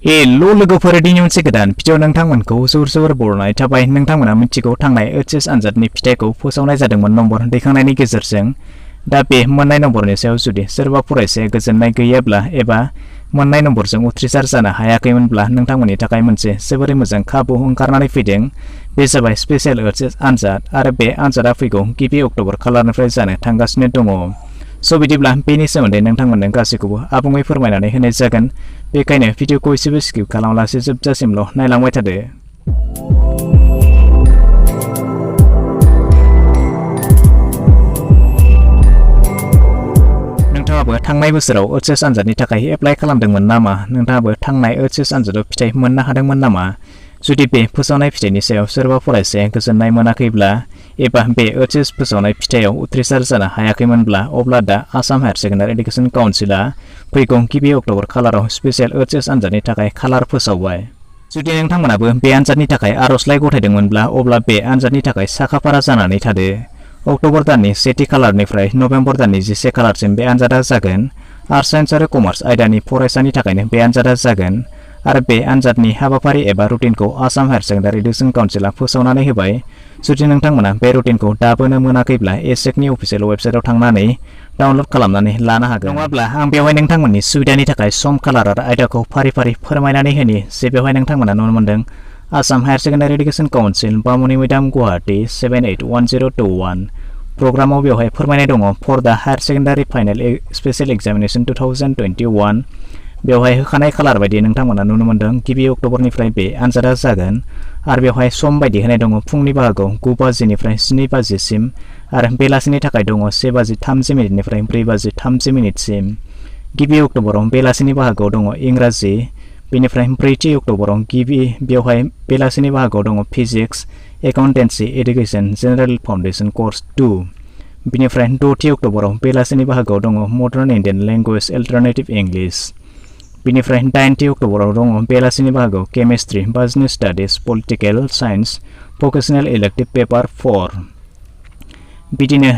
Hello लोगोफोर दिनै मोनसे गोदान भिडिअ नोंथांमोनखौ जोर बरायनाय थाबाय। नोंथांमोना मिथिगौ थांनाय HS आनजादनि फिथाइखौ फोसावनाय जादोंमोन नम्बर दैखांनायनि गेजेरजों। दा बे मोननाय नम्बरनि सायाव जुदि सोरबा फरायसाया गोजोननाय गैयाब्ला एबा मोननाय नम्बरजों उथ्रिसार जानो हायाखैमोनब्ला नोंथांमोननि थाखाय मोनसे जोबोरै मोजां खाबु ओंखारनानै फैदों। बे जाबाय स्पेशल HS आनजाद आरो बे आनजादा फैगौ गिबि अक्ट'बर खालारनिफ्राय जानो थांगासिनो दङ। स' बिदिब्ला बेनि सोमोन्दै नोंथांमोननो गासैखौबो आबुङै फोरमायनानै होनाय जागोन। बेखायनो भिडिअखौ एसेबो स्किप खालामालासे जोबजासिमल' नायलांबाय थादो। नोंथाङाबो थांनाय बोसोराव HS आनजादनि थाखाय एप्लाइ खालामदोंमोन नामा? नोंथाङाबो थांनाय HS आनजादाव फिथाइ मोननो हादोंमोन नामा? जुदि बे फोसावनाय फिथाइनि सायाव सोरबा फरायसाया गोजोननाय मोनाखैब्ला एबा बे HS फोसावनाय फिथाइयाव उथ्रिसार जानो हायाखैमोनब्ला अब्ला दा आसाम हायार सेकेन्डारि एडुकेसन काउन्सिलआ फैगौ गिबि अक्ट'बर खालाराव स्पेशल HS आनजादनि थाखाय खालार फोसावबाय। जुदि नोंथांमोनाबो बे आनजादनि थाखाय आर'जलाइ गथायदोंमोनब्ला अब्ला बे आनजादनि थाखाय साखाफारा जानानै थादो। अक्ट'बर दाननि 1 खालारनिफ्राय नभेम्बर दाननि 11 खालारसिम बे आनजादा जागोन। आर्ट्स साइन्स आरो कमार्स आयदानि फरायसानि थाखायनो बे आनजादा जागोन आरो बे आनजादनि हाबाफारि एबा रुटिनखौ आसाम हायार सेकेन्डारि एडुकेसन काउन्सिलआ फोसावनानै होबाय। जुदि नोंथांमोना बे रुटिनखौ दाबोनो मोनाखैब्ला एसेकनि अफिसियेल वेबसाइटआव थांनानै डाउनल'ड खालामनानै लानो हागोन। नङाब्ला आं बेवहाय नोंथांमोननि सुबिदानि थाखाय सम खालार आरो आयदाखौ फारि फोरमायनानै होनि जे बेवहाय नोंथांमोना नुनो मोन्दों Assam higher secondary education council Bamunimaidam Guwahati 781021 प्रग्रामाव बेवहाय फोरमायनाय दङ for the higher secondary final special examination 2021। बेवहाय होखानाय खालार बायदि नोंथांमोना नुनो मोन्दों गिबि अक्ट'बरनिफ्राय बे आनजादा जागोन आरो बेवहाय सम बायदि होनाय दङ फुंनि बाहागोआव 9 बाजिनिफ्राय 7 बाजिसिम आरो बेलासिनि थाखाय दङ 1:30 4 4:30 गिबि अक्ट'बराव बेलासिनि बाहागोआव दङ इंराजि। बेनिफ्राय 4थि अक्ट'बराव बेवहाय बेलासिनि बाहागोआव दङ physics, accountancy, education, general foundation course 2। बेनिफ्राय 6थि अक्ट'बराव बेलासिनि बाहागोआव दङ modern Indian language alternative English. बेनिफ्राय 8थि अक्ट'बराव दङ बेलासिनि बाहागोआव chemistry, business studies, political science, vocational elective paper 4। बिदिनो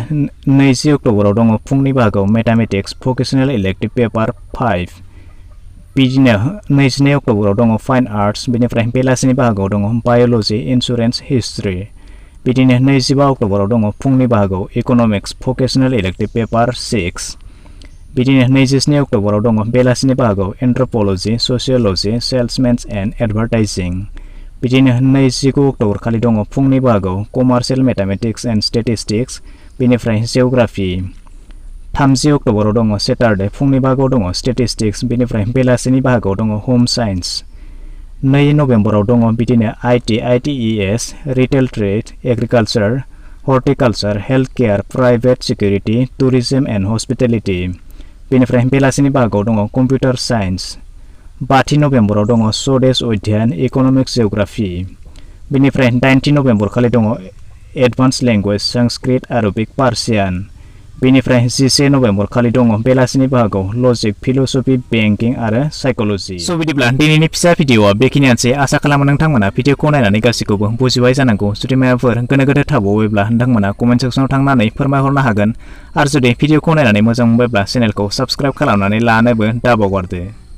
20 अक्ट'बराव दङ फुंनि बाहागोआव मेथामेटिक्स, भकेसनेल इलेक्टिभ पेपार 5। बिदिनो 22 अक्ट'बराव दङ फाइन आर्ट्स। बेनिफ्राय बेलासिनि बाहागोआव दङ बाय'ल'जि, इन्सुरेन्स, हिस्ट्रि। बिदिनो 25 अक्ट'बराव दङ फुंनि बाहागोआव इक'नमिक्स, भकेसनेल इलेक्टिभ पेपार 6। बिदिनो 27 अक्ट'बराव दङ बेलासिनि बाहागोआव एन्थ्रप'ल'जि, स'सिय'ल'जि, सेल्समेन्स एन्ड एडभार्टाइजिं। बिदिनो 29 अक्ट'बर खालि दङ फुंनि बाहागोआव कमार्शियेल मेथामेटिक्स एन्ड स्टेटिस्टिक्स। बेनिफ्राय जिअ'ग्राफि। 30 अक्ट'बराव दङ सेटारडे फुंनि बाहागोआव दङ स्टेटिस्टिक्स। बेनिफ्राय बेलासिनि बाहागोआव दङ होम साइन्स। 2 नभेम्बराव दङ बिदिनो IT, ITES, retail trade, agriculture, horticulture, health care, private security, tourism and hospitality. बेनिफ्राय बेलासिनि बाहागोआव दङ कम्पिउटार साइन्स। 5 नभेम्बराव दङ स्वदेश अध्ययन, इक'नमिक्स, जिअ'ग्राफि। बेनिफ्राय 8 नभेम्बर खालि दङ एडभान्स लेंगुवेज, संस्कृत, आरबिक, पार्सियान। बेनिफ्राय 11 नभेम्बर खालि दङ बेलासिनि बाहागोआव लजिक, फिल'सफि, बेंकिं आरो साइक'लजि। स' बिदिब्ला दिनैनि फिसा भिडिअआ बेखिनियानोसै। आसा खालामो नोंथांमोना भिडिअखौ नायनानै गासैखौबो बुजिबाय जानांगौ। जुदि माबाफोर गोनो गोथो थाबावोब्ला नोंथांमोना कमेन्ट सेक्सनाव थांनानै फोरमायहरनो हागोन आरो जुदि भिडिअखौ नायनानै मोजां मोनबायब्ला चेनेलखौ साबस्क्राइब खालामनानै लानोबो दाबावगारदो।